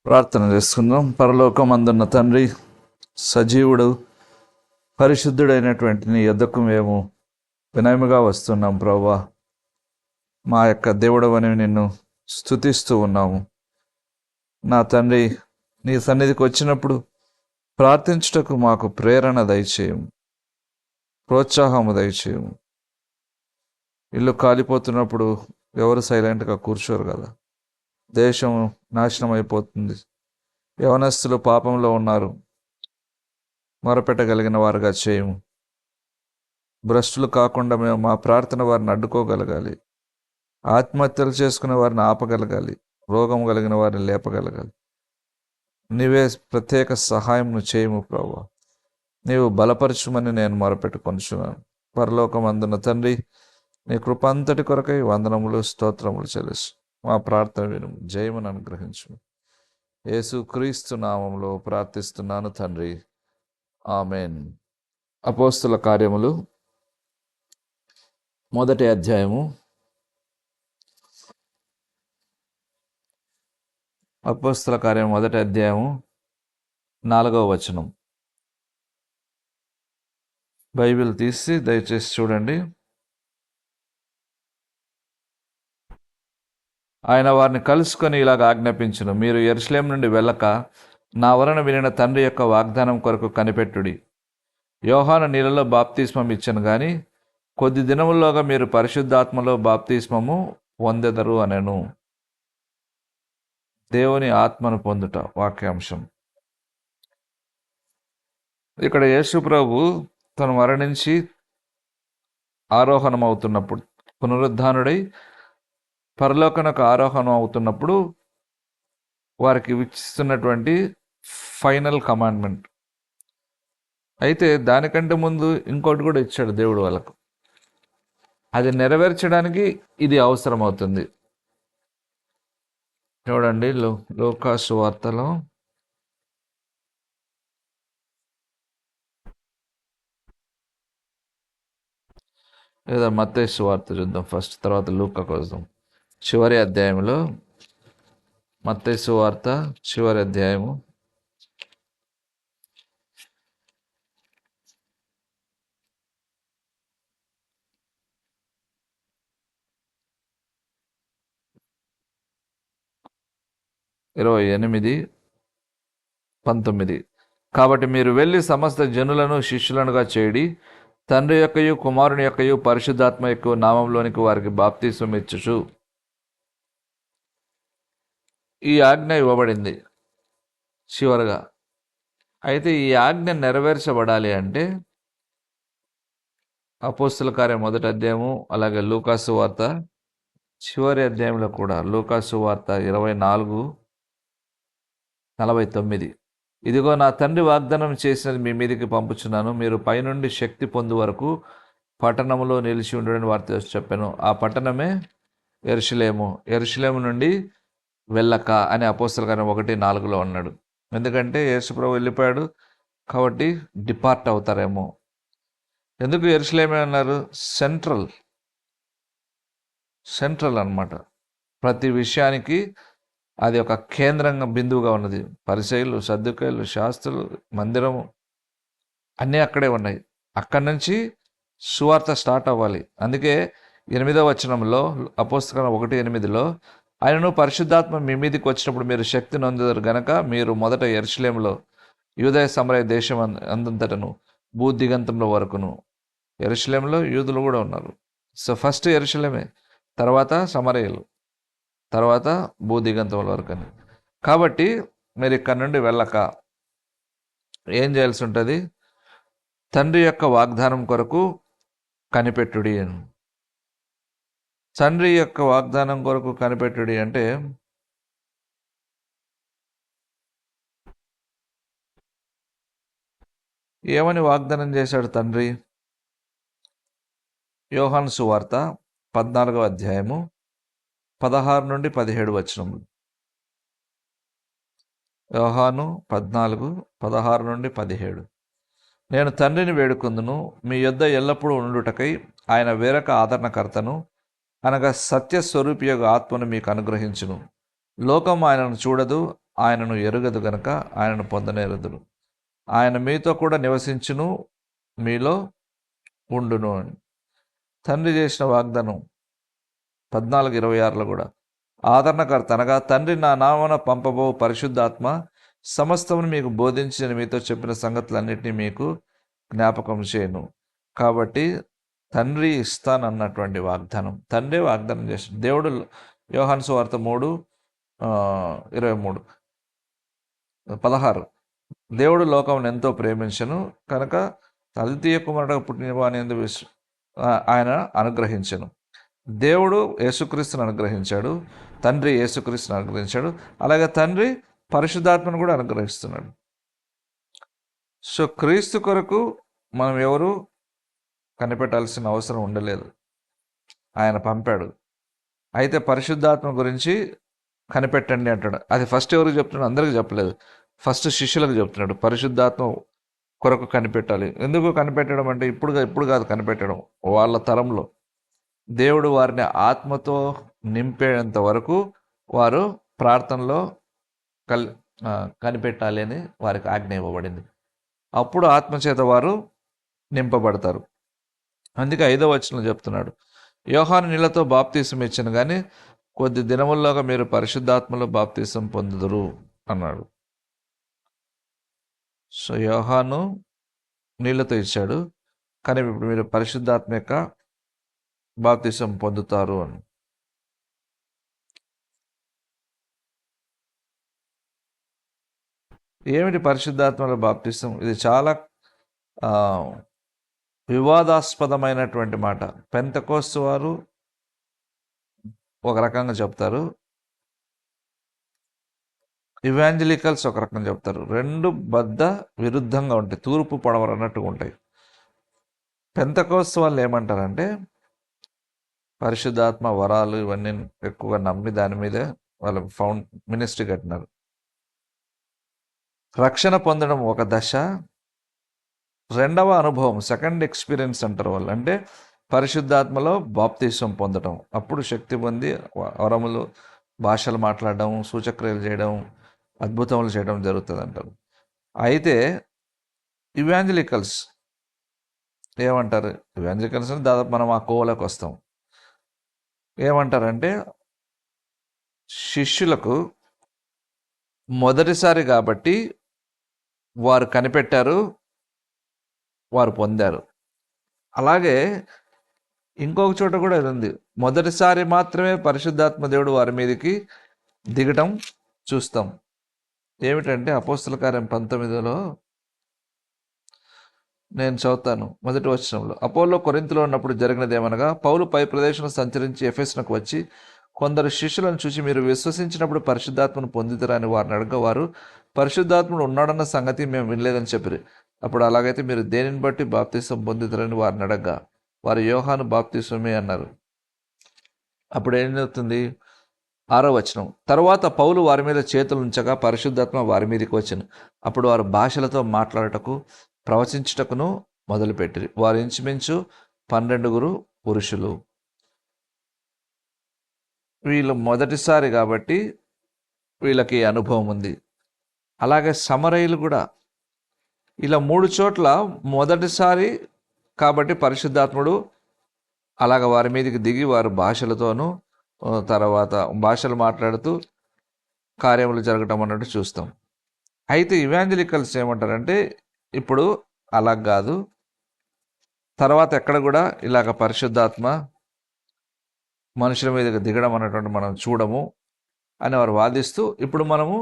ప్రార్థన చేసుకుందాం. పరలోకమందున్న తండ్రి, సజీవుడు పరిశుద్ధుడైనటువంటి నీ యొద్దకు మేము వినయముగా వస్తున్నాం ప్రభువా. మా యొక్క దేవుడవని నిన్ను స్తుతిస్తూ ఉన్నాము. నా తండ్రి, నీ సన్నిధికి వచ్చినప్పుడు ప్రార్థించుటకు మాకు ప్రేరణ దయచేయము, ప్రోత్సాహము దయచేయము. ఇల్లు కాలిపోతున్నప్పుడు ఎవరు సైలెంట్గా కూర్చోరు కదా. దేశం నాశనం అయిపోతుంది, యవనస్తులు పాపంలో ఉన్నారు, మొరపెట్టగలిగిన వారుగా చేయము. భ్రష్టులు కాకుండా మేము మా ప్రార్థన వారిని అడ్డుకోగలగాలి, ఆత్మహత్యలు చేసుకునే వారిని ఆపగలగాలి, రోగం కలిగిన వారిని లేపగలగాలి. నీవే ప్రత్యేక సహాయం చేయము ప్రభువా. నీవు బలపరచుమని నేను మొరపెట్టుకొనుచున్నాను. పరలోకమందున్న తండ్రి, నీ కృప అంతటి కొరకై వందనములు స్తోత్రములు చెల్లిస్తు మా ప్రార్థన విను, జయమును అనుగ్రహించు. యేసు క్రీస్తు నామములో ప్రార్థిస్తున్నాను తండ్రి, ఆమెన్. అపోస్తుల కార్యములు 1వ అధ్యాయము. అపోస్తుల కార్యం 1వ అధ్యాయము 4వ వచనం. బైబిల్ తీసి దయచేసి చూడండి. ఆయన వారిని కలుసుకొని ఇలాగ ఆజ్ఞాపించును, మీరు యెరూషలేము నుండి వెళ్ళక నా వలన వినిన తండ్రి యొక్క వాగ్దానం కొరకు కనిపెట్టుడి. యోహాను నీళ్ళలో బాప్తిస్మం ఇచ్చను గాని కొద్ది దినముల్లోగా మీరు పరిశుద్ధాత్మలో బాప్తిస్మము పొందెదరు అనెను. దేవుని ఆత్మను పొందుట వాక్యాంశం. ఇక్కడ యేసు ప్రభు తను మరణించి ఆరోహణం అవుతున్నప్పుడు, పునరుద్ధానుడై పరలోకనకు ఆరోహణం అవుతున్నప్పుడు వారికి ఇస్తున్నటువంటి ఫైనల్ కమాండ్మెంట్. అయితే దానికంటే ముందు ఇంకోటి కూడా ఇచ్చాడు దేవుడు వాళ్ళకు. అది నెరవేర్చడానికి ఇది అవసరం అవుతుంది. చూడండి, లూకా సువార్తలో లేదా మత్తయి సువార్త చూద్దాం ఫస్ట్, తర్వాత లూకా కోసం. చివరి అధ్యాయంలో, మత్తయి సువార్త చివరి అధ్యాయము 28:19. కాబట్టి మీరు వెళ్ళి సమస్త జనులను శిష్యులనుగా చేయడి, తండ్రి యొక్కయు కుమారుని యొక్కయు పరిశుద్ధాత్మ యొక్క నామంలోనికి వారికి బాప్తిస్మం ఇచ్చుచు. ఈ ఆజ్ఞ ఇవ్వబడింది చివరగా. అయితే ఈ ఆజ్ఞ నెరవేర్చబడాలి అంటే అపోస్తుల కార్యం 1వ అధ్యాయము, అలాగే లూకాసు వార్త చివరి అధ్యాయంలో కూడా, లూకాసు వార్త 24:49. ఇదిగో నా తండ్రి వాగ్దానం చేసినది మీ మీదికి పంపుచున్నాను, మీరు పైనుండి శక్తి పొందు వరకు పట్టణంలో నిలిచి ఉండడని వారితో చెప్పాను. ఆ పట్టణమే యెరూషలేము. యెరూషలేము నుండి వెళ్ళక అని అపోస్తల కార్యం 1:4లో అన్నాడు. ఎందుకంటే యేసుప్రభు వెళ్ళిపోయాడు కాబట్టి డిపార్ట్ అవుతారేమో. ఎందుకు యెరూషలేమే అన్నారు? సెంట్రల్ అన్నమాట. ప్రతి విషయానికి అది ఒక కేంద్రంగా బిందువుగా ఉన్నది. పరిసయ్యులు, సద్దుకాయలు, శాస్త్రులు, మందిరము అన్నీ అక్కడే ఉన్నాయి. అక్కడి నుంచి సువార్త స్టార్ట్ అవ్వాలి. అందుకే 8వ వచనంలో, అపోస్తల 1:8లో, ఆయనను పరిశుద్ధాత్మ మీ మీదకి వచ్చినప్పుడు మీరు శక్తి నొందుతారు గనక మీరు మొదట యెరూషలేములో, యూదయ సమరయ దేశం అందంతటను, భూదిగంతంలో వరకును. యెరూషలేములో యూదులు కూడా ఉన్నారు. సో ఫస్ట్ యెరూషలేమే, తర్వాత సమరయులు, తర్వాత భూదిగంతముల వరకని. కాబట్టి మీరు ఇక్కడ నుండి వెళ్ళక ఏం చేయాల్సి ఉంటుంది? తండ్రి యొక్క వాగ్దానం కొరకు కనిపెట్టుడి. తండ్రి యొక్క వాగ్దానం కొరకు కనిపెట్టుడి అంటే ఏమని వాగ్దానం చేశాడు తండ్రి? యోహాను సువార్త 14వ అధ్యాయము 16 నుండి 17 వచనములు. యోహాను 14:16 నుండి 17. నేను తండ్రిని వేడుకొందును, మీ యొద్ద ఎల్లప్పుడూ ఉండుటకై ఆయన వేరొక ఆదరణకర్తను, అనగా సత్యస్వరూపి యొక్క ఆత్మను మీకు అనుగ్రహించును. లోకం ఆయనను చూడదు, ఆయనను ఎరుగదు గనుక ఆయనను పొందనేరుదురు. ఆయన మీతో కూడా నివసించును, మీలో ఉండును అని తండ్రి చేసిన వాగ్దానం 14:26లో కూడా ఆదరణకర్త అనగా తండ్రి నా నామమున పంపబో పరిశుద్ధాత్మ సమస్తమును మీకు బోధించి నేను మీతో చెప్పిన సంగతులన్నింటినీ మీకు జ్ఞాపకం చేయను. కాబట్టి తండ్రి ఇస్తానన్నటువంటి వాగ్దానం తండ్రి వాగ్దానం చేస్తాడు. దేవుడు యోహాను సువార్త 3:23-16 దేవుడు లోకమును ఎంతో ప్రేమించను కనుక అద్వితీయ కుమారుడుగా పుట్టిన వాని యందు ఆయన అనుగ్రహించను. దేవుడు యేసుక్రీస్తుని అనుగ్రహించాడు, తండ్రి యేసుక్రీస్తుని అనుగ్రహించాడు, అలాగే తండ్రి పరిశుద్ధాత్మను కూడా అనుగ్రహిస్తున్నాడు. సో క్రీస్తు కొరకు మనం ఎవరు కనిపెట్టాల్సిన అవసరం ఉండలేదు, ఆయన పంపాడు. అయితే పరిశుద్ధాత్మ గురించి కనిపెట్టండి అంటాడు. అది ఫస్ట్ ఎవరికి చెప్తున్నాడు? అందరికీ చెప్పలేదు, ఫస్ట్ శిష్యులకు చెప్తున్నాడు. పరిశుద్ధాత్మ కొరకు కనిపెట్టాలి. ఎందుకు కనిపెట్టడం అంటే ఇప్పుడు కాదు కనిపెట్టడం, వాళ్ళ తరంలో దేవుడు వారిని ఆత్మతో నింపేంత వరకు వారు ప్రార్థనలో కనిపెట్టాలి అని వారికి ఆజ్ఞ ఇవ్వబడింది. అప్పుడు ఆత్మచేత వారు నింపబడతారు. అందుకే 5వ వచనంలో చెప్తున్నాడు, యోహాను నీళ్లతో బాప్తీసం ఇచ్చాను కానీ కొద్ది దినముల్లోగా మీరు పరిశుద్ధాత్మలో బాప్తీసం పొందుదురు అన్నాడు. సో యోహాను నీళ్లతో ఇచ్చాడు, కానీ ఇప్పుడు మీరు పరిశుద్ధాత్మ యొక్క బాప్తీసం పొందుతారు అని. ఏమిటి పరిశుద్ధాత్మలో బాప్తీసం? ఇది చాలా వివాదాస్పదమైనటువంటి మాట. పెంతెకోస్తు వారు ఒక రకంగా చెప్తారు, ఇవాంజలికల్స్ ఒక రకంగా చెప్తారు. రెండు బద్ద విరుద్ధంగా ఉంటాయి, తూర్పు పడమర అన్నట్టుగా ఉంటాయి. పెంతెకోస్తు వాళ్ళు ఏమంటారంటే పరిశుద్ధాత్మ వరాలు ఇవన్నీ ఎక్కువగా నమ్మి దాని మీదే వాళ్ళ మినిస్ట్రీ కట్టినారు. రక్షణ పొందడం ఒక దశ, రెండవ అనుభవం సెకండ్ ఎక్స్పీరియన్స్ అంటారు వాళ్ళు. అంటే పరిశుద్ధాత్మలో బాప్తీసం పొందడం, అప్పుడు శక్తి పొంది వరములు, భాషలు మాట్లాడడం, సూచక్రియలు చేయడం, అద్భుతములు చేయడం జరుగుతుంది అంటారు. అయితే ఇవాంజలికల్స్ ఏమంటారు? ఇవాంజలికల్స్ అంటే దాదాపు మనం ఆ కోవలోకి వస్తాం. ఏమంటారంటే శిష్యులకు మొదటిసారి కాబట్టి వారు కనిపెట్టారు, వారు పొందారు. అలాగే ఇంకొక చోట కూడా ఇది ఉంది, మొదటిసారి మాత్రమే పరిశుద్ధాత్మ దేవుడు వారి మీదకి దిగటం చూస్తాం. ఏమిటంటే అపోస్తల కార్యం 19లో నేను చదువుతాను. మొదటి వచనంలో, అపోల్లో కొరింథులో ఉన్నప్పుడు జరిగినదేమనగా పౌలు పై ప్రదేశం సంచరించి ఎఫెసునకు వచ్చి కొందరు శిష్యులను చూసి మీరు విశ్వసించినప్పుడు పరిశుద్ధాత్మను పొందుతారని వారిని అడగ, వారు పరిశుద్ధాత్ముడు ఉన్నాడన్న సంగతి మేము వినలేదని చెప్పారు. అప్పుడు అలాగైతే మీరు దేనిని బట్టి బాప్తీసం పొందుతారని వారిని అడగగా వారు యోహాను బాప్తీసమే అన్నారు. అప్పుడు ఏం జరుగుతుంది? 6వ వచనం, తరువాత పౌలు వారి మీద చేతులు ఉంచగా పరిశుద్ధాత్మ వారి మీదకి వచ్చాను. అప్పుడు వారు భాషలతో మాట్లాడటకు ప్రవచించుటకును మొదలుపెట్టిరి. వారు ఇంచుమించు 12 పురుషులు. వీళ్ళు మొదటిసారి కాబట్టి వీళ్ళకి అనుభవం ఉంది. అలాగే సమరయులు కూడా ఇలా 3 చోట్ల మొదటిసారి కాబట్టి పరిశుద్ధాత్ముడు అలాగ వారి మీదకి దిగి వారు భాషలతోనూ తర్వాత భాషలు మాట్లాడుతూ కార్యములు జరగటం అన్నట్టు చూస్తాం. అయితే ఇవాంజలికల్స్ ఏమంటారంటే ఇప్పుడు అలా కాదు, తర్వాత ఎక్కడ కూడా ఇలాగ పరిశుద్ధాత్మ మనుషుల మీదకి దిగడం అన్నటువంటి మనం చూడము అని వారు వాదిస్తూ, ఇప్పుడు మనము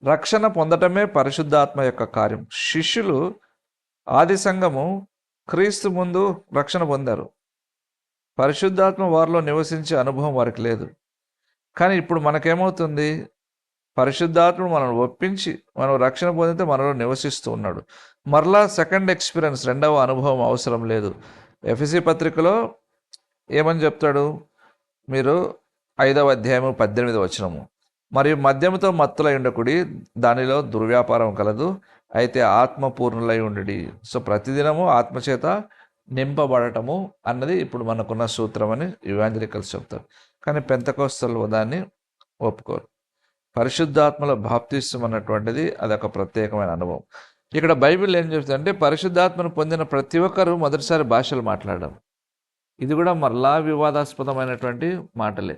రక్షణ పొందటమే పరిశుద్ధాత్మ యొక్క కార్యం. శిష్యులు ఆది సంఘము క్రీస్తు ముందు రక్షణ పొందారు, పరిశుద్ధాత్మ వారిలో నివసించే అనుభవం వారికి లేదు. కానీ ఇప్పుడు మనకేమవుతుంది? పరిశుద్ధాత్ముడు మనల్ని ఒప్పించి మనం రక్షణ పొందితే మనలో నివసిస్తూ ఉన్నాడు. మరలా సెకండ్ ఎక్స్పీరియన్స్, రెండవ అనుభవం అవసరం లేదు. ఎఫెసీ పత్రికలో ఏమని చెప్తాడు? మీరు 5వ అధ్యాయము 18వ వచనము, మరియు మద్యముతో మత్తులై ఉండకుడి, దానిలో దుర్వ్యాపారం కలదు, అయితే ఆత్మపూర్ణులై ఉండి. సో ప్రతిదినము ఆత్మచేత నింపబడటము అన్నది ఇప్పుడు మనకున్న సూత్రం అని ఇవాంజలికల్స్ చెప్తారు. కానీ పెంతెకోస్తలు దాన్ని ఒప్పుకోరు. పరిశుద్ధాత్మలో బాప్తిస్మం అన్నటువంటిది అదొక ప్రత్యేకమైన అనుభవం. ఇక్కడ బైబిల్ ఏం చెప్తుందంటే పరిశుద్ధాత్మను పొందిన ప్రతి ఒక్కరూ మొదటిసారి భాషలు మాట్లాడడం. ఇది కూడా మరలా వివాదాస్పదమైనటువంటి మాటలే.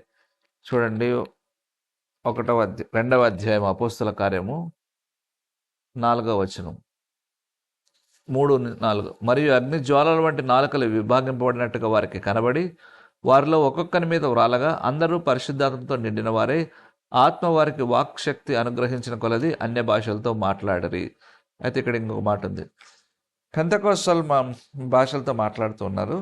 చూడండి, 2వ అధ్యాయం అపోస్తల కార్యము 4వ వచనం, 3-4. మరియు అగ్ని జ్వాలల వంటి నాలుకలు విభాగింపబడినట్టుగా వారికి కనబడి వారిలో ఒక్కొక్కని మీద వ్రాలగా అందరూ పరిశుద్ధాత్మతో నిండిన వారే ఆత్మ వారికి వాక్శక్తి అనుగ్రహించిన కొలది అన్య భాషలతో మాట్లాడరి. అయితే ఇక్కడ ఇంకొక మాట ఉంది. పెంతెకోస్తల్ భాషలతో మాట్లాడుతూ ఉన్నారు.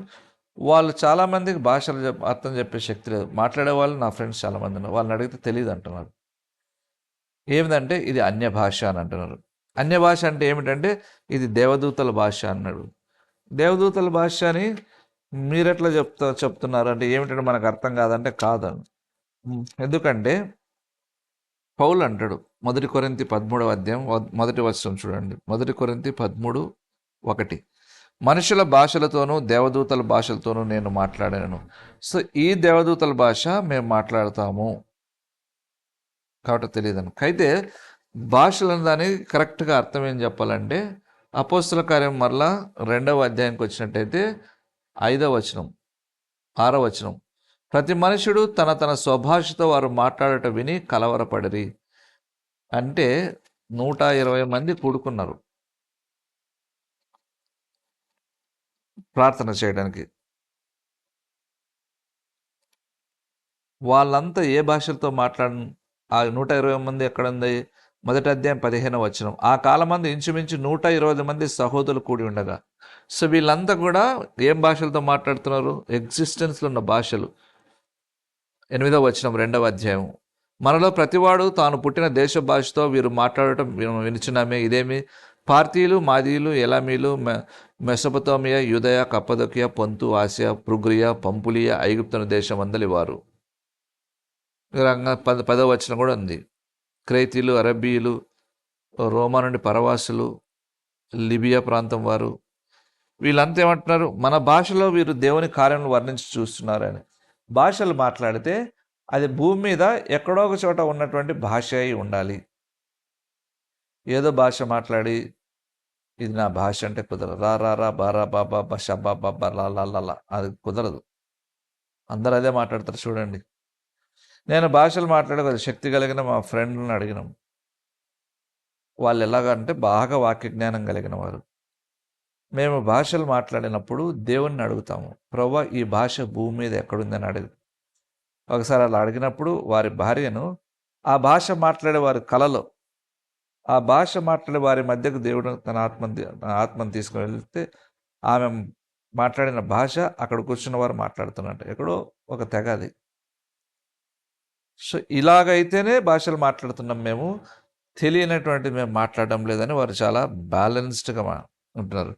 వాళ్ళు చాలామందికి భాషలు అర్థం చెప్పే శక్తి లేదు. మాట్లాడే వాళ్ళు నా ఫ్రెండ్స్ చాలామంది ఉన్నారు. వాళ్ళని అడిగితే తెలియదు అంటున్నారు. ఏమిటంటే ఇది అన్య భాష అని అంటున్నారు. అన్య భాష అంటే ఏమిటంటే ఇది దేవదూతల భాష అన్నాడు. దేవదూతల భాష అని మీరెట్లా చెప్తున్నారు అంటే ఏమిటంటే మనకు అర్థం కాదంటే కాదని. ఎందుకంటే పౌలు అంటాడు 1 కొరింథీ 13వ అధ్యాయం 1వ వచనం చూడండి. 1 కొరింథీ 13:1. మనుషుల భాషలతోనూ దేవదూతల భాషలతోనూ నేను మాట్లాడాను. సో ఈ దేవదూతల భాష మేము మాట్లాడతాము కాబట్టి తెలియదు. అయితే భాషలను దానికి కరెక్ట్గా అర్థం ఏం చెప్పాలంటే అపోస్తల కార్యం మరలా 2వ అధ్యాయానికి వచ్చినట్టయితే 5వ వచనం 6వ వచనం, ప్రతి మనుషుడు తన తన స్వభాషతో వారు మాట్లాడట విని కలవరపడిరి. అంటే 120 మంది కూడుకున్నారు ప్రార్థన చేయడానికి. వాళ్ళంతా ఏ భాషలతో ఆ 120 మంది ఎక్కడుంది? 1వ అధ్యాయం 15వ వచనం. ఆ కాలమంది ఇంచుమించు 120 మంది సహోదరులు కూడి ఉండగా. సో వీళ్ళంతా కూడా ఏం భాషలతో మాట్లాడుతున్నారు? ఎగ్జిస్టెన్స్లో ఉన్న భాషలు. 8వ వచనం 2వ అధ్యాయం, మనలో ప్రతివాడు తాను పుట్టిన దేశ భాషతో వీరు మాట్లాడటం వినుచున్నామే. ఇదేమి? పార్తీయులు, మాదీయులు, ఎలామీలు, మెసొపొతామియా, యూదయ, కప్పదొకియా, పొంతు, ఆసియా, పృగ్రియా, పంపులియా, ఐగుప్తున దేశం అందలి వారు. 10వ వచనం కూడా ఉంది. క్రైతీయులు, అరబీయులు, రోమా నుండి పరవాసులు, లిబియా ప్రాంతం వారు. వీళ్ళంతా ఏమంటున్నారు? మన భాషలో వీరు దేవుని కార్యం వర్ణించి చూస్తున్నారని. భాషలు మాట్లాడితే అది భూమి మీద ఎక్కడో ఒక చోట ఉన్నటువంటి భాష అయి ఉండాలి. ఏదో భాష మాట్లాడి ఇది నా భాష అంటే కుదరదు. రా రా రా బారా బాబా బషా బాబా లా అది కుదరదు. అందరూ అదే మాట్లాడతారు. చూడండి, నేను భాషలు మాట్లాడే కొద్ది శక్తి కలిగిన మా ఫ్రెండ్లను అడిగినాం. వాళ్ళు ఎలాగంటే బాగా వాక్య జ్ఞానం కలిగిన వారు. మేము భాషలు మాట్లాడినప్పుడు దేవుణ్ణి అడుగుతాము, ప్రభువా ఈ భాష భూమి మీద ఎక్కడుందని అడుగు. ఒకసారి అలా అడిగినప్పుడు వారి భార్యను ఆ భాష మాట్లాడే వారి కలలో, ఆ భాష మాట్లాడే వారి మధ్యకు దేవుడు తన ఆత్మను తీసుకుని వెళ్తే ఆమె మాట్లాడిన భాష అక్కడ కూర్చున్న వారు మాట్లాడుతున్నట్టు ఎక్కడో ఒక తెగ అది. సో ఇలాగైతేనే భాషలు మాట్లాడుతున్నాం మేము, తెలియనటువంటి మేము మాట్లాడడం లేదని వారు చాలా బ్యాలెన్స్డ్గా ఉంటున్నారు.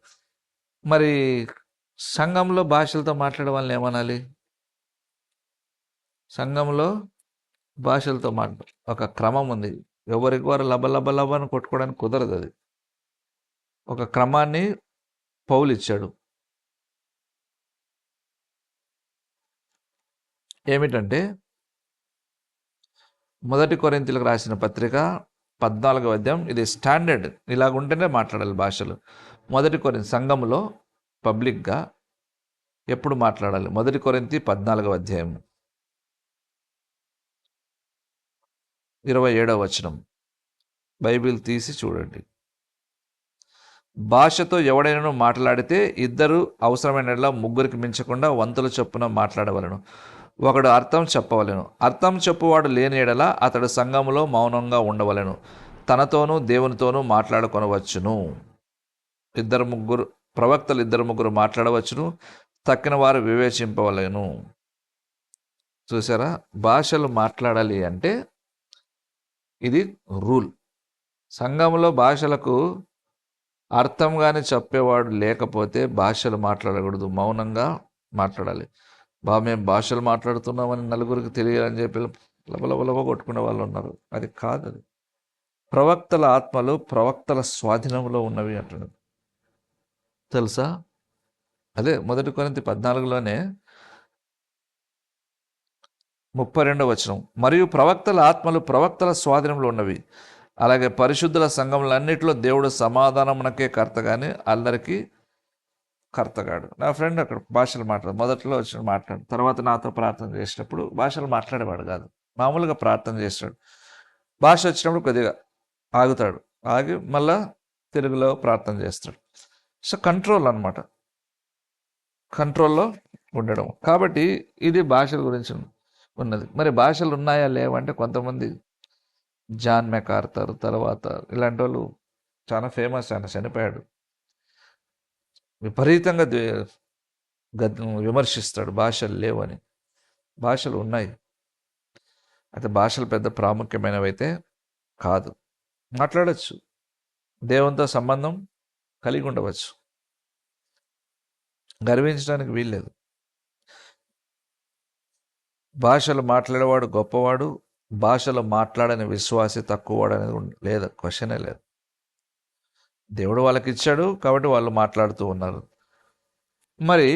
మరి సంఘంలో భాషలతో మాట్లాడే వాళ్ళని ఏమనాలి? సంఘంలో భాషలతో ఒక క్రమం ఉంది. ఎవరికి వారు లబ అని కొట్టుకోవడానికి కుదరదు. అది ఒక క్రమాన్ని పౌలు ఇచ్చాడు. ఏమిటంటే 1 కొరింథీయులకు రాసిన పత్రిక 14వ అధ్యాయం, ఇది స్టాండర్డ్, ఇలాగుంటేనే మాట్లాడాలి భాషలు. 1 కొరింథీ సంఘంలో పబ్లిక్గా ఎప్పుడు మాట్లాడాలి? 1 కొరింథీ 14వ అధ్యాయం 27వ వచనం. బైబిల్ తీసి చూడండి. భాషతో ఎవడైనా మాట్లాడితే ఇద్దరు అవసరమైన ముగ్గురికి మించకుండా వంతుల చొప్పున మాట్లాడవలను. ఒకడు అర్థం చెప్పవలెను. అర్థం చెప్పువాడు లేని ఎడల అతడు సంఘములో మౌనంగా ఉండవలెను. తనతోనూ దేవునితోనూ మాట్లాడుకొనవచ్చును. ప్రవక్తలు 2-3 మాట్లాడవచ్చును. తక్కిన వారు వివేచింపవలెను. చూసారా? భాషలు మాట్లాడాలి అంటే ఇది రూల్. సంఘంలో భాషలకు అర్థం కానీ చెప్పేవాడు లేకపోతే భాషలు మాట్లాడకూడదు, మౌనంగా మాట్లాడాలి. మేము భాషలు మాట్లాడుతున్నామని నలుగురికి తెలియాలని చెప్పి లబలబలబ కొట్టుకునే వాళ్ళు ఉన్నారు. అది కాదు. అది ప్రవక్తల ఆత్మలు ప్రవక్తల స్వాధీనంలో ఉన్నవి అంటున్నారు. తెలుసా? అదే 1 కొరింథీ 14లోనే 32వ వచనం, మరియు ప్రవక్తల ఆత్మలు ప్రవక్తల స్వాధీనంలో ఉన్నవి. అలాగే పరిశుద్ధుల సంఘములన్నిటిలో దేవుడు సమాధానమునకే కర్త కానీ అందరికీ కర్తగాడు. నా ఫ్రెండ్ అక్కడ భాషలు మొదట్లో వచ్చిన తర్వాత నాతో ప్రార్థన చేసినప్పుడు భాషలు మాట్లాడేవాడు కాదు, మామూలుగా ప్రార్థన చేస్తాడు. భాష వచ్చినప్పుడు కొద్దిగా ఆగుతాడు, ఆగి మళ్ళా తెలుగులో ప్రార్థన చేస్తాడు. సో కంట్రోల్ అనమాట, కంట్రోల్లో ఉండడం. కాబట్టి ఇది భాషల గురించి ఉన్నది. మరి భాషలు ఉన్నాయా లేవంటే కొంతమంది జాన్ మెకార్థర్ తర్వాత ఇలాంటి వాళ్ళు చాలా ఫేమస్, ఆయన చనిపోయాడు, విపరీతంగా విమర్శిస్తాడు భాషలు లేవని. భాషలు ఉన్నాయి, అయితే భాషలు పెద్ద ప్రాముఖ్యమైనవి అయితే కాదు. మాట్లాడచ్చు, దేవునితో సంబంధం కలిగి ఉండవచ్చు, గర్వించడానికి వీల్లేదు. భాషలు మాట్లాడేవాడు గొప్పవాడు, భాషలు మాట్లాడని విశ్వాసి తక్కువవాడు అనేది లేదు, క్వశ్చనే లేదు. దేవుడు వాళ్ళకి ఇచ్చాడు కాబట్టి వాళ్ళు మాట్లాడుతూ ఉన్నారు. మరి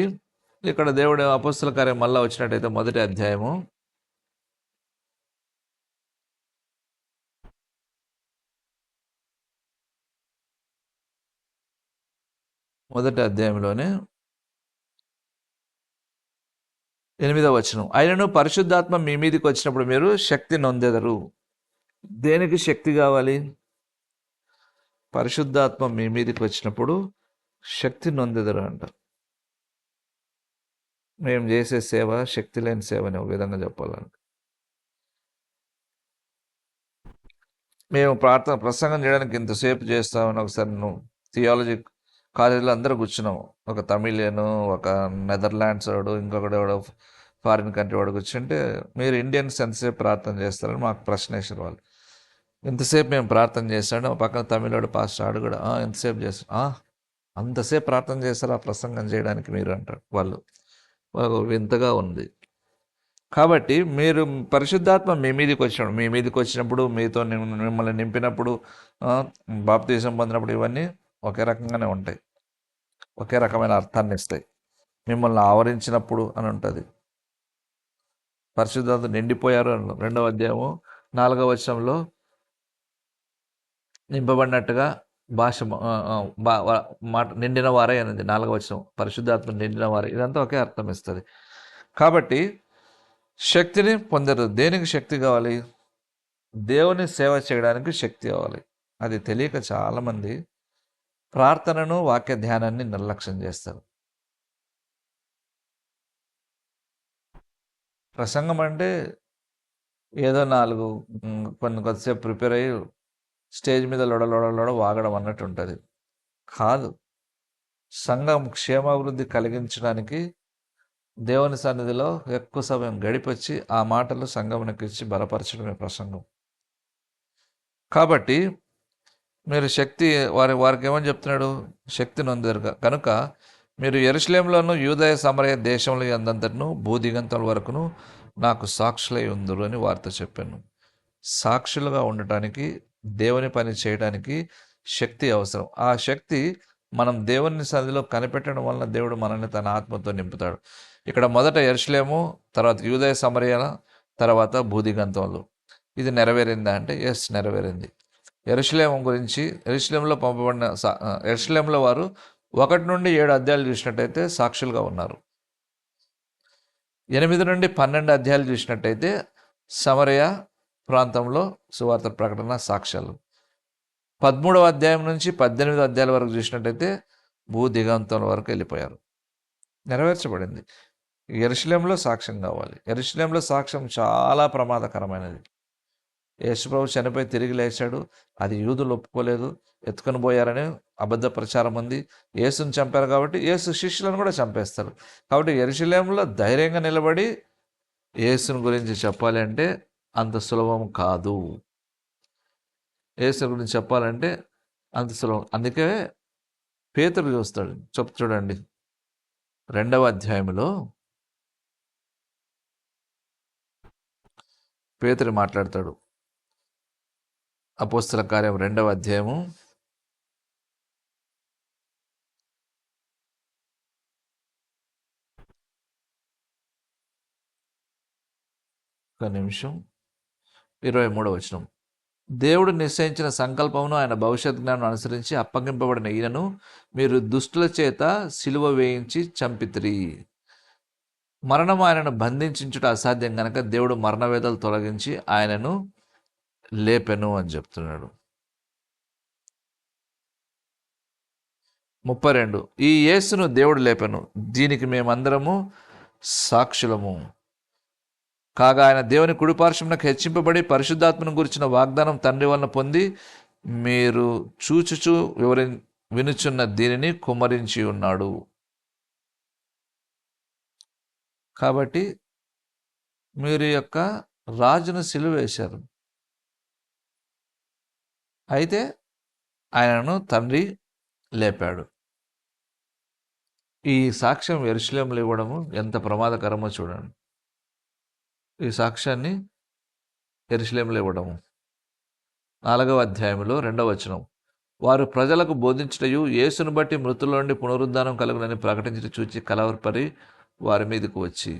ఇక్కడ దేవుడు అపొస్తల కార్యం మళ్ళా వచ్చినట్టయితే మొదటి అధ్యాయము 8వ వచనం, ఆయనను పరిశుద్ధాత్మ మీ మీదకి వచ్చినప్పుడు మీరు శక్తి నొందెదరు. దేనికి శక్తి కావాలి? పరిశుద్ధాత్మ మీ మీదకి వచ్చినప్పుడు శక్తి నొందెదరు అంట. మేము చేసే సేవ శక్తి లేని సేవ అని ఒక విధంగా చెప్పాలంటే, మేము ప్రసంగం చేయడానికి ఇంతసేపు చేస్తామని ఒకసారి నువ్వు థియాలజీ కాలేజీలో అందరూ కూర్చున్నాము, ఒక తమిళియను, ఒక నెదర్లాండ్స్ వాడు, ఇంకొకటి వాడు ఫారిన్ కంట్రీ వాడు కూర్చుంటే, మీరు ఇండియన్స్ ఎంతసేపు ప్రార్థన చేస్తారని మాకు ప్రశ్న వేసారు వాళ్ళు. ఎంతసేపు మేము ప్రార్థన చేస్తాడు, పక్కన తమిళోడు పాస్టర్ ఆడు కూడా ఎంతసేపు చేస్తాడు, అంతసేపు ప్రార్థన చేస్తారు ఆ ప్రసంగం చేయడానికి మీరు అంటారు వాళ్ళు. వింతగా ఉంది. కాబట్టి మీరు పరిశుద్ధాత్మ మీ మీదకి వచ్చినప్పుడు మీతో మిమ్మల్ని నింపినప్పుడు, బాప్తిజం పొందినప్పుడు ఇవన్నీ ఒకే రకంగానే ఉంటాయి, ఒకే రకమైన అర్థాన్ని ఇస్తాయి. మిమ్మల్ని ఆవరించినప్పుడు అని ఉంటుంది, పరిశుద్ధాత్మ నిండిపోయారు అని 2వ అధ్యాయము 4వ వచనంలో నింపబడినట్టుగా భాష మాట నిండిన వారే అనేది 4వ వచనం, పరిశుద్ధాత్మ నిండిన వారే, ఇదంతా ఒకే అర్థం ఇస్తుంది. కాబట్టి శక్తిని పొందరు. దేనికి శక్తి కావాలి? దేవుని సేవ చేయడానికి శక్తి కావాలి. అది తెలియక చాలామంది ప్రార్థనను వాక్య ధ్యానాన్ని నిర్లక్ష్యం చేస్తారు. ప్రసంగం అంటే ఏదో 4 కొద్దిసేపు ప్రిపేర్ అయ్యి స్టేజ్ మీద లొడ వాగడం అన్నట్టు ఉంటుంది. కాదు, సంఘం క్షేమాభివృద్ధి కలిగించడానికి దేవుని సన్నిధిలో ఎక్కువ సమయం గడిపొచ్చి ఆ మాటలు సంఘమునకు ఇచ్చి బలపరచడమే ప్రసంగం. కాబట్టి మీరు శక్తి వారికి ఏమని చెప్తున్నాడు? శక్తి నొందరు కనుక మీరు యెరూషలేములోను యూదయ సమరయ దేశంలో అందంతటను భూదిగంతాల వరకును నాకు సాక్షులై ఉందరు అని వారితో చెప్పాను. సాక్షులుగా ఉండటానికి, దేవుని పని చేయడానికి శక్తి అవసరం. ఆ శక్తి మనం దేవుని సన్నిధిలో కనిపెట్టడం వలన దేవుడు మనల్ని తన ఆత్మతో నింపుతాడు. ఇక్కడ మొదట యెరూషలేము, తర్వాత యూదయ సమరయ, తర్వాత భూదిగంతంలో. ఇది నెరవేరిందా అంటే ఎస్, నెరవేరింది. యెరూషలేము గురించి, యెరూషలేములో పంపబడిన యెరూషలేములో వారు 1 నుండి 7 అధ్యాయాలు చూసినట్టయితే సాక్షులుగా ఉన్నారు. 8 నుండి 12 అధ్యాయాలు చూసినట్టయితే సమరయ ప్రాంతంలో సువార్త ప్రకటన సాక్ష్యాలు. 13వ అధ్యాయం నుంచి 18 అధ్యాయాల వరకు చూసినట్టయితే భూ దిగంతం వరకు వెళ్ళిపోయారు. నెరవేర్చబడింది. యెరూషలేములో సాక్ష్యం కావాలి. యెరూషలేములో సాక్ష్యం చాలా ప్రమాదకరమైనది. యేసుప్రభు చనిపోయి తిరిగి లేచాడు, అది యూదులు ఒప్పుకోలేదు, ఎత్తుకొని పోయారని అబద్ధ ప్రచారం ఉంది. యేసుని చంపారు కాబట్టి యేసు శిష్యులను కూడా చంపేస్తారు. కాబట్టి యెరూషలేములో ధైర్యంగా నిలబడి యేసుని గురించి చెప్పాలి అంటే అంత సులభం కాదు. యేసు గురించి చెప్పాలంటే అంత సులభం. అందుకే పేతురు చూస్తాడు, చూడండి 2వ అధ్యాయంలో పేతురు మాట్లాడతాడు. అపోస్తల కార్యం 2వ అధ్యాయము ఒక నిమిషం. 23వ వచనం. దేవుడు నిశ్చయించిన సంకల్పమును ఆయన భవిష్యత్ జ్ఞానం అనుసరించి అప్పగింపబడిన ఈయనను మీరు దుష్టుల చేత సిలువ వేయించి చంపితిరి. మరణం ఆయనను బంధించుట అసాధ్యం కనుక దేవుడు మరణవేదలు తొలగించి ఆయనను లేపెను అని చెప్తున్నాడు. 32. ఈ యేసును దేవుడు లేపెను, దీనికి మేమందరము సాక్షులము. కాగా ఆయన దేవుని కుడిపార్శ్వమునకు హెచ్చింపబడి పరిశుద్ధాత్మను గురించిన వాగ్దానం తండ్రి వలన పొంది మీరు చూచుచు వినుచున్న దీనిని కుమ్మరించి ఉన్నాడు. కాబట్టి మీరు యొక్క రాజును సిలువ వేశారు, అయితే ఆయనను తండ్రి లేపాడు. ఈ సాక్ష్యం యెరూషలేములో ఇవ్వడము ఎంత ప్రమాదకరమో చూడండి. ఈ సాక్ష్యాన్ని యెరూషలేములో ఇవ్వడము. 4వ అధ్యాయంలో 2వ వచనం. వారు ప్రజలకు బోధించుటయు యేసును బట్టి మృతుల నుండి పునరుద్ధానం కలుగునని ప్రకటించుట చూచి కలవరపడి వారి మీదకు వచ్చి.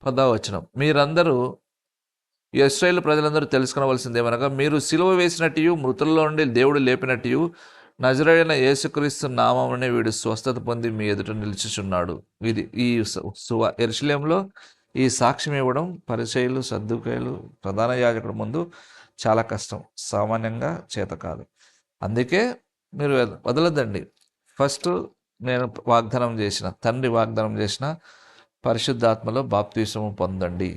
పదవ వచనం. మీరందరూ ఇశ్రాయేలు ప్రజలందరూ తెలుసుకొనవలసిందేమనగా మీరు సిలువ వేసినట్టు మృతుల్లో నుండి దేవుడు లేపినట్టు నజరేయుడైన యేసుక్రీస్తు నామమునే వీడు స్వస్థత పొంది మీ ఎదుట నిలిచుచున్నాడు. ఇది ఈ యెరూషలేములో ఈ సాక్ష్యం ఇవ్వడం పరిసయ్యులు, సద్దూకయ్యులు, ప్రధాన యాజకుడి ముందు చాలా కష్టం, సామాన్యంగా చేత కాదు. అందుకే మీరు వదలద్దండి. ఫస్ట్ నేను తండ్రి వాగ్దానం చేసిన పరిశుద్ధాత్మలో బాప్తీసము పొందండి.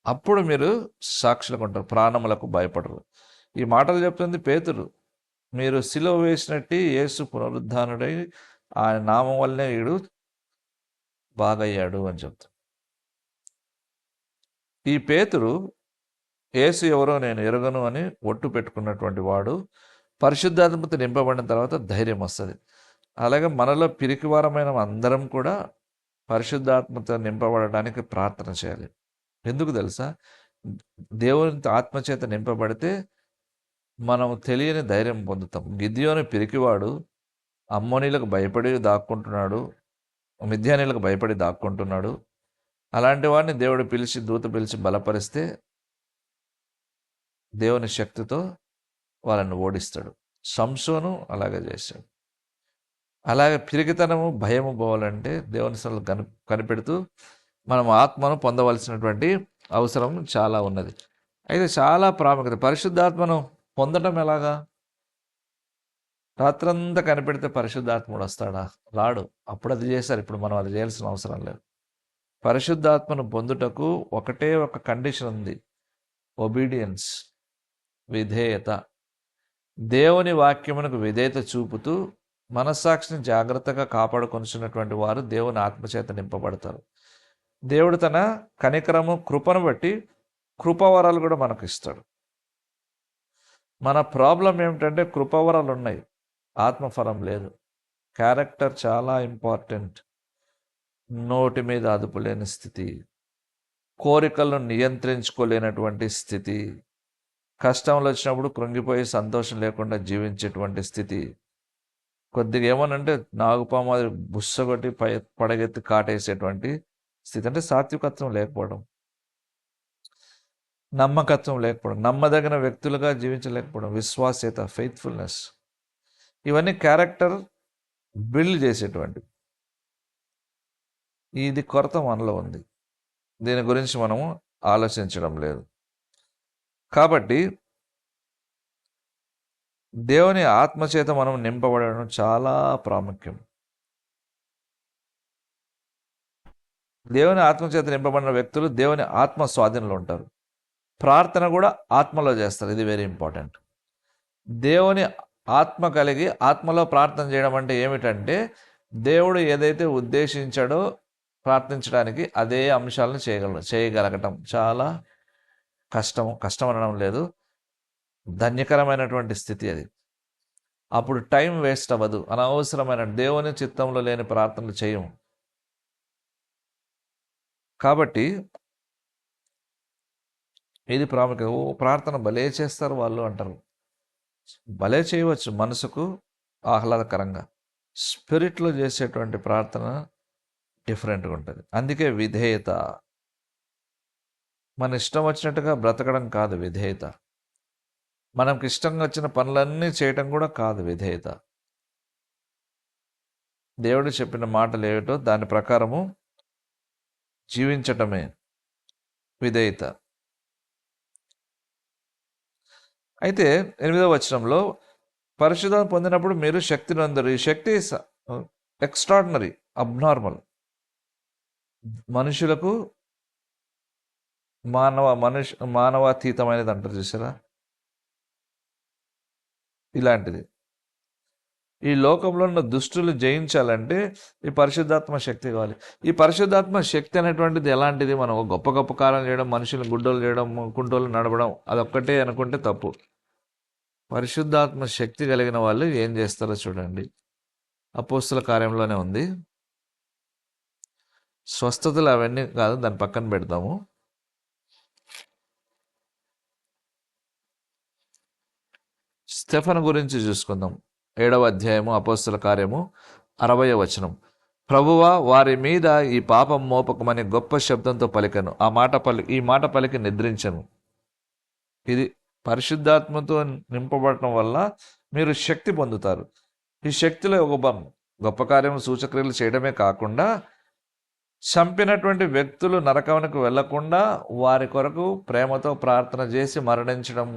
అప్పుడు మీరు సాక్షులకు ఉంటారు, ప్రాణములకు భయపడరు. ఈ మాటలు చెప్తుంది పేతురు. మీరు సిలువ వేసినట్టు యేసు పునరుద్ధానుడై ఆయన నామం వల్లనే వీడు బాగయ్యాడు అని చెప్తాడు. ఈ పేతురు యేసు ఎవరో నేను ఎరుగను అని ఒట్టు పెట్టుకున్నటువంటి వాడు పరిశుద్ధాత్మతో నింపబడిన తర్వాత ధైర్యం వస్తుంది. అలాగే మనలో పిరికివారమైన అందరం కూడా పరిశుద్ధాత్మతో నింపబడడానికి ప్రార్థన చేయాలి. ఎందుకు తెలుసా? దేవుని ఆత్మచేత నింపబడితే మనం తెలియని ధైర్యం పొందుతాం. గిద్యోను పిరికివాడు, అమ్మోనీలకు భయపడి దాక్కుంటున్నాడు, మిద్యానీలకు భయపడి దాక్కుంటున్నాడు. అలాంటి వాడిని దేవుడు దూత పిలిచి బలపరిస్తే దేవుని శక్తితో వాళ్ళని ఓడిస్తాడు. సంసోను అలాగే చేశాడు. అలాగే పిరికితనము, భయము పోవాలంటే దేవుని సన్నిధిలో కనిపెడుతూ మనం ఆత్మను పొందవలసినటువంటి అవసరం చాలా ఉన్నది. అయితే చాలా ప్రాముఖ్యత. పరిశుద్ధాత్మను పొందడం ఎలాగా? రాత్రంతా కనిపెడితే పరిశుద్ధాత్ముడు వస్తాడా? రాడు. అప్పుడు అది చేశారు, ఇప్పుడు మనం అది చేయాల్సిన అవసరం లేదు. పరిశుద్ధాత్మను పొందుటకు ఒకటే ఒక కండిషన్ ఉంది, ఒబీడియన్స్, విధేయత. దేవుని వాక్యమునకు విధేయత చూపుతూ మనస్సాక్షిని జాగ్రత్తగా కాపాడుకొనిచున్నటువంటి వారు దేవుని ఆత్మచేత నింపబడతారు. దేవుడు తన కనికరము, కృపను బట్టి కృపవరాలు కూడా మనకు ఇస్తాడు. మన ప్రాబ్లం ఏమిటంటే కృపవరాలు ఉన్నాయి, ఆత్మఫలం లేదు. క్యారెక్టర్ చాలా ఇంపార్టెంట్. నోటి మీద అదుపు లేని స్థితి, కోరికలను నియంత్రించుకోలేనటువంటి స్థితి, కష్టంలో వచ్చినప్పుడు కృంగిపోయి సంతోషం లేకుండా జీవించేటువంటి స్థితి, కొద్దిగా ఏమనంటే నాగుపాము అది బుస్సగొట్టి పడగెత్తి కాటేసేటువంటి స్థితి. అంటే సాత్వికత్వం లేకపోవడం, నమ్మకత్వం లేకపోవడం, నమ్మదగిన వ్యక్తులుగా జీవించలేకపోవడం, విశ్వాస్యత, ఫెయిత్ఫుల్నెస్, ఇవన్నీ క్యారెక్టర్ బిల్డ్ చేసేటువంటి. ఇది కొరత మనలో ఉంది. దీని గురించి మనము ఆలోచించడం లేదు. కాబట్టి దేవుని ఆత్మచేత మనం నింపబడడం చాలా ప్రాముఖ్యం. దేవుని ఆత్మచేత నింపబడిన వ్యక్తులు దేవుని ఆత్మ స్వాధీనంలో ఉంటారు. ప్రార్థన కూడా ఆత్మలో చేస్తారు. ఇది వెరీ ఇంపార్టెంట్. దేవుని ఆత్మ కలిగి ఆత్మలో ప్రార్థన చేయడం అంటే ఏమిటంటే దేవుడు ఏదైతే ఉద్దేశించాడో ప్రార్థించడానికి అదే అంశాలను చేయగలగటం చాలా కష్టం అనడం లేదు, ధన్యకరమైనటువంటి స్థితి అది. అప్పుడు టైం వేస్ట్ అవ్వదు. అనవసరమైన దేవుని చిత్తంలో లేని ప్రార్థనలు చేయము. కాబట్టి ఇది ప్రాముఖ్యత. ప్రార్థన భలే చేస్తారు వాళ్ళు అంటారు. భలే చేయవచ్చు, మనసుకు ఆహ్లాదకరంగా. స్పిరిట్లో చేసేటువంటి ప్రార్థన డిఫరెంట్గా ఉంటుంది. అందుకే విధేయత. మన ఇష్టం వచ్చినట్టుగా బ్రతకడం కాదు విధేయత. మనకు ఇష్టంగా వచ్చిన పనులన్నీ చేయటం కూడా కాదు విధేయత. దేవుడు చెప్పిన మాటలు ఏమిటో దాని ప్రకారము జీవించటమే విధేయత. అయితే 8వ వచనంలో పరిశుద్ధత పొందినప్పుడు మీరు శక్తిని అందరు. ఈ శక్తి ఎక్స్ట్రాడినరీ, అబ్నార్మల్. మనుషులకు మానవాతీతమైనది అంటారు చూసారా, ఇలాంటిది. ఈ లోకంలో ఉన్న దుష్టులు జయించాలంటే ఈ పరిశుద్ధాత్మ శక్తి కావాలి. ఈ పరిశుద్ధాత్మ శక్తి అనేటువంటిది ఎలాంటిది? మనం గొప్ప గొప్ప కార్యాలు చేయడం, మనుషులను గుడ్డోలు చేయడం, కుంటోలు నడవడం అదొక్కటే అనుకుంటే తప్పు. పరిశుద్ధాత్మ శక్తి కలిగిన వాళ్ళు ఏం చేస్తారో చూడండి. అపోస్తుల కార్యంలోనే ఉంది. స్వస్థతలు అవన్నీ కాదు, దాన్ని పక్కన పెడతాము. స్టెఫను గురించి చూసుకుందాం. 7వ అధ్యాయము అపోస్తుల కార్యము 60వ వచనం. ప్రభువా, వారి మీద ఈ పాపం మోపకమని గొప్ప శబ్దంతో పలికను. ఈ మాట పలికి నిద్రించను. ఇది పరిశుద్ధాత్మతో నింపబడటం వల్ల మీరు శక్తి పొందుతారు. ఈ శక్తిలో ఒక గొప్ప కార్యము సూచక్రియలు చేయడమే కాకుండా చంపినటువంటి వ్యక్తులు నరకానికి వెళ్లకుండా వారి కొరకు ప్రేమతో ప్రార్థన చేసి మరణించడం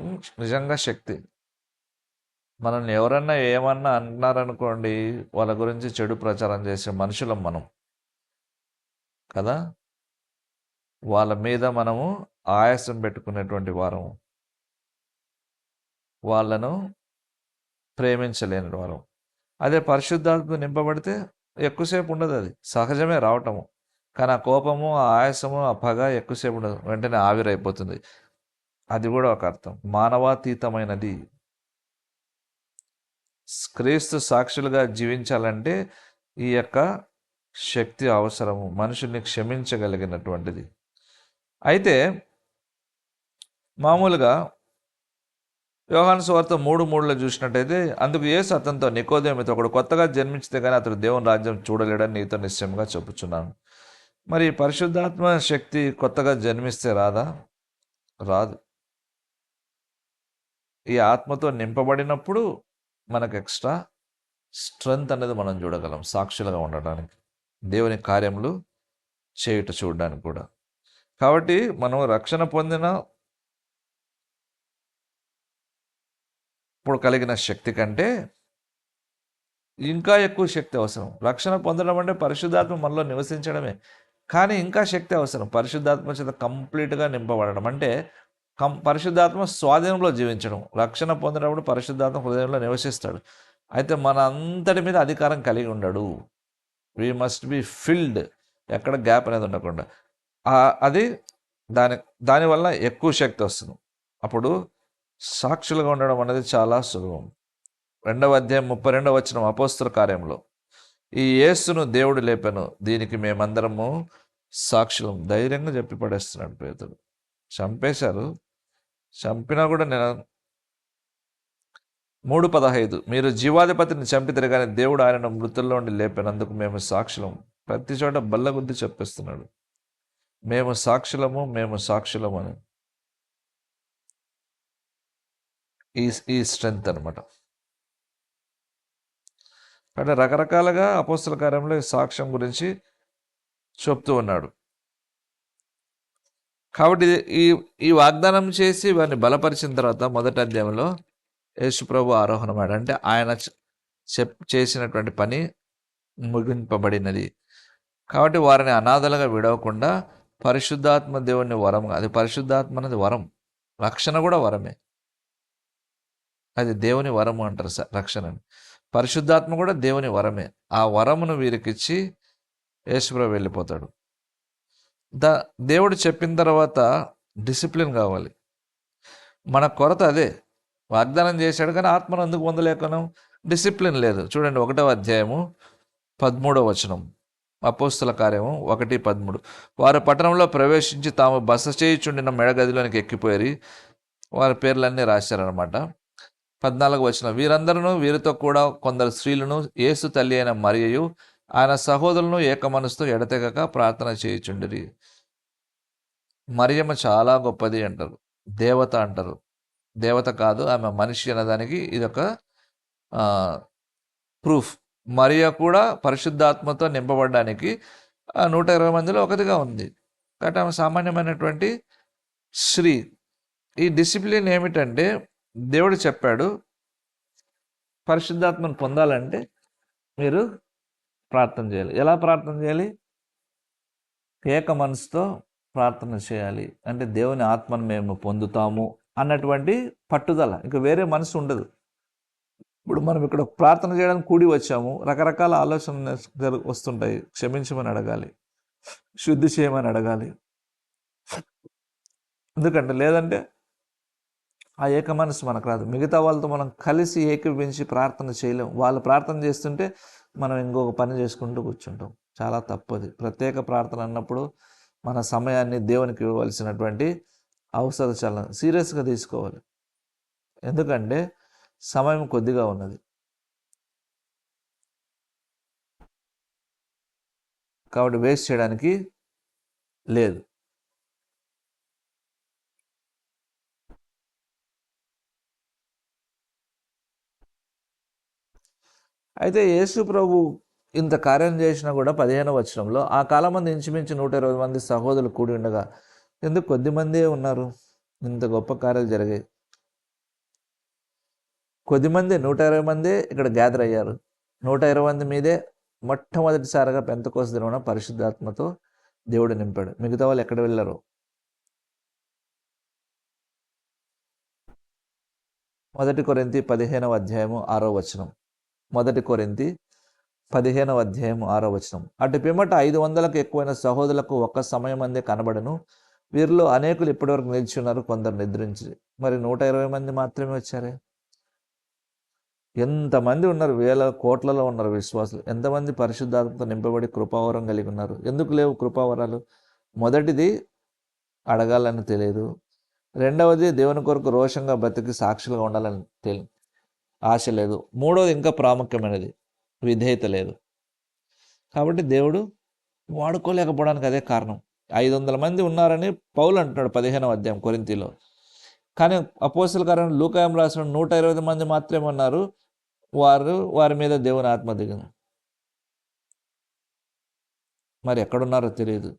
నిజంగా శక్తి. మనల్ని ఎవరన్నా ఏమన్నా అన్నారనుకోండి, వాళ్ళ గురించి చెడు ప్రచారం చేసే మనుషులం మనం కదా. వాళ్ళ మీద మనము ఆయాసం పెట్టుకునేటువంటి వారం, వాళ్ళను ప్రేమించలేని వారం. అదే పరిశుద్ధాత్మ నింపబడితే ఎక్కువసేపు ఉండదు, అది సహజమే రావటము. కానీ ఆ కోపము, ఆ ఆయాసము, ఆ పగ ఎక్కువసేపు ఉండదు, వెంటనే ఆవిరైపోతుంది. అది కూడా ఒక అర్థం. మానవాతీతమైనది. క్రీస్తు సాక్షులుగా జీవించాలంటే ఈ యొక్క శక్తి అవసరము, మనుషుల్ని క్షమించగలిగినటువంటిది. అయితే మామూలుగా యోహాను సువార్త 3:3 చూసినట్టయితే, అందుకు యేసు అతనితో, నికోదేముతో, ఒకడు కొత్తగా జన్మించితే కానీ అతడు దేవుని రాజ్యం చూడలేడని నీతో నిశ్చయంగా చెప్పుచున్నాను. మరి పరిశుద్ధాత్మ శక్తి కొత్తగా జన్మిస్తే రాదా? రాదు. ఈ ఆత్మతో నింపబడినప్పుడు మనకు ఎక్స్ట్రా స్ట్రెంగ్త్ అనేది మనం చూడగలం, సాక్షులుగా ఉండడానికి, దేవుని కార్యములు చూడడానికి కూడా. కాబట్టి మనం రక్షణ పొందిన ఇప్పుడు కలిగిన శక్తి కంటే ఇంకా ఎక్కువ శక్తి అవసరం. రక్షణ పొందడం అంటే పరిశుద్ధాత్మ మనలో నివసించడమే, కానీ ఇంకా శక్తి అవసరం. పరిశుద్ధాత్మ చేత కంప్లీట్గా నింపబడడం అంటే పరిశుద్ధాత్మ స్వాధీనంలో జీవించడం. రక్షణ పొందినప్పుడు పరిశుద్ధాత్మ హృదయంలో నివసిస్తాడు. అయితే మన అంతటి మీద అధికారం కలిగి ఉండడు. వీ మస్ట్ బి ఫిల్డ్, ఎక్కడ గ్యాప్ అనేది ఉండకుండా. అది దానివల్ల ఎక్కువ శక్తి వస్తుంది. అప్పుడు సాక్షులుగా ఉండడం అనేది చాలా సులభం. 2వ అధ్యాయం 32వ వచనం అపోస్తుల కార్యంలో, ఈ యేసును దేవుడు లేపాను, దీనికి మేమందరము సాక్షులం. ధైర్యంగా చెప్పి పడేస్తున్నాడు పేతురు. చంపేశారు, చంపినా కూడా నేను 3:15 మీరు జీవాధిపతిని చంపితే కానీ దేవుడు ఆయన మృతుల్లో ఉండి లేపినందుకు మేము సాక్షులం. ప్రతి చోట బల్లగుద్ది చెప్పేస్తున్నాడు, మేము సాక్షులము అని. ఈ స్ట్రెంగ్త్ అనమాట. అంటే రకరకాలుగా అపోస్తల కార్యంలో సాక్ష్యం గురించి చెప్తూ ఉన్నాడు. కాబట్టి ఈ వాగ్దానం చేసి వారిని బలపరిచిన తర్వాత మొదటి అధ్యాయంలో యేసుప్రభు ఆరోహణమాడు. అంటే ఆయన చేసినటువంటి పని ముగింపబడినది. కాబట్టి వారిని అనాథలుగా విడవకుండా పరిశుద్ధాత్మ దేవుని వరం, అది పరిశుద్ధాత్మ అనేది వరం, రక్షణ కూడా వరమే. అది దేవుని వరము అంటారు రక్షణని. పరిశుద్ధాత్మ కూడా దేవుని వరమే. ఆ వరమును వీరికిచ్చి యేసుప్రభు వెళ్ళిపోతాడు. దేవుడు చెప్పిన తర్వాత డిసిప్లిన్ కావాలి. మన కొరత అదే. వాగ్దానం చేశాడు కానీ ఆత్మను ఎందుకు పొందలేకనం? డిసిప్లిన్ లేదు. చూడండి 1వ అధ్యాయము 13వ వచనం అపోస్తుల కార్యము 1:13. వారు పట్టణంలో ప్రవేశించి తాము బస చేయుచుండిన మెడగదిలోనికి ఎక్కిపోయి వారి పేర్లన్నీ రాశారనమాట. 14 వీరందరూ వీరితో కూడా కొందరు స్త్రీలను యేసు తల్లి అయిన మరియయు ఆయన సహోదరులను ఏక మనసుతో ఎడతెగక ప్రార్థన చేయుచుండిరి. మరియమ్మ చాలా గొప్పది అంటారు, దేవత అంటారు. దేవత కాదు, ఆమె మనిషి అన్నదానికి ఇదొక ప్రూఫ్. మరియ కూడా పరిశుద్ధాత్మతో నింపబడడానికి 120 మందిలో ఒకటిగా ఉంది. కాబట్టి ఆమె సామాన్యమైనటువంటి స్త్రీ. ఈ డిసిప్లిన్ ఏమిటంటే, దేవుడు చెప్పాడు పరిశుద్ధాత్మను పొందాలంటే మీరు ప్రార్థన చేయాలి. ఎలా ప్రార్థన చేయాలి? ఏక మనసుతో ప్రార్థన చేయాలి. అంటే దేవుని ఆత్మను మేము పొందుతాము అన్నటువంటి పట్టుదల, ఇంకా వేరే మనసు ఉండదు. ఇప్పుడు మనం ఇక్కడ ప్రార్థన చేయడానికి కూడి వచ్చాము, రకరకాల ఆలోచనలు వస్తుంటాయి. క్షమించమని అడగాలి, శుద్ధి చేయమని అడగాలి. ఎందుకంటే లేదంటే ఆ ఏక మనసు మనకు రాదు. మిగతా వాళ్ళతో మనం కలిసి ఏకీభవించి ప్రార్థన చేయలేం. వాళ్ళు ప్రార్థన చేస్తుంటే మనం ఇంకొక పని చేసుకుంటూ కూర్చుంటాం. చాలా తప్పది. ప్రత్యేక ప్రార్థన అన్నప్పుడు మన సమయాన్ని దేవునికి ఇవ్వవలసినటువంటి అవసరం చాలా సీరియస్గా తీసుకోవాలి. ఎందుకంటే సమయం కొద్దిగా ఉన్నది. కాబట్టి వేస్ట్ చేయడానికి లేదు. అయితే యేసు ప్రభు ఇంత కార్యం చేసినా కూడా 15వ వచనంలో ఆ కాలం మంది ఇంచుమించు 120 మంది సహోదరులు కూడి ఉండగా ఎందుకు కొద్దిమందే ఉన్నారు? ఇంత గొప్ప కార్యాలు జరిగాయి. కొద్దిమంది 120 మందే ఇక్కడ గ్యాదర్ అయ్యారు. 120 మంది మీదే మొట్టమొదటిసారిగా పెంతెకోస్తు దినమున పరిశుద్ధాత్మతో దేవుడు నింపాడు. మిగతా వాళ్ళు ఎక్కడ వెళ్ళారు? మొదటి కొరింథీ 15వ అధ్యాయము 6వ వచనం. మొదటి కొరింథీ 15వ అధ్యాయము 6వ వచనం. అటు పిమ్మట 500కు ఎక్కువైన సహోదరులకు ఒక్క సమయం అందే కనబడను. వీరిలో అనేకులు ఇప్పటివరకు నిలిచి ఉన్నారు, కొందరు నిద్రించి. మరి 120 మంది మాత్రమే వచ్చారే? ఎంతమంది ఉన్నారు? వేల కోట్లలో ఉన్నారు విశ్వాసులు. ఎంతమంది పరిశుద్ధాత్మతో నింపబడి కృపావరం కలిగి ఉన్నారు? ఎందుకు లేవు కృపావరాలు? మొదటిది అడగాలని తెలియదు. రెండవది దేవుని కొరకు రోషంగా బతికి సాక్షులుగా ఉండాలని ఆశ లేదు. మూడవది ఇంకా ప్రాముఖ్యమైనది, విధేయత లేదు. కాబట్టి దేవుడు వాడుకోలేకపోవడానికి అదే కారణం. 500 మంది ఉన్నారని పౌలు అంటున్నాడు 15వ అధ్యాయం కొరింథీలో. కానీ అపోస్తల కార్యం లూకాయం రాసిన 120 మంది మాత్రమే ఉన్నారు. వారి మీద దేవుని ఆత్మ దిగింది. మరి ఎక్కడున్నారో తెలియదు.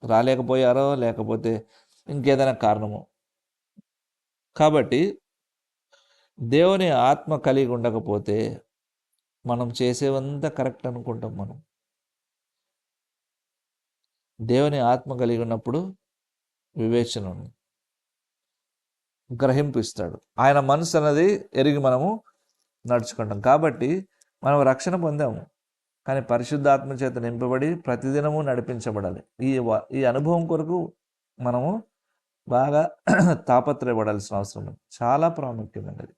రాలేకపోయారో లేకపోతే ఇంకేదైనా కారణమో. కాబట్టి దేవుని ఆత్మ కలిగి ఉండకపోతే మనం చేసేవంతా కరెక్ట్ అనుకుంటాం. మనం దేవుని ఆత్మ కలిగి ఉన్నప్పుడు వివేచన ఉంది, గ్రహింపు ఇస్తాడు. ఆయన మనసు అన్నది ఎరిగి మనము నడుచుకుంటాం. కాబట్టి మనం రక్షణ పొందాము, కానీ పరిశుద్ధాత్మ చేత నింపబడి ప్రతిదినము నడిపించబడాలి. ఈ అనుభవం కొరకు మనము బాగా తాపత్రయపడాల్సిన అవసరం ఉంది. చాలా ప్రాముఖ్యమైనది.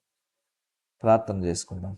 ప్రార్థన చేసుకుందాం.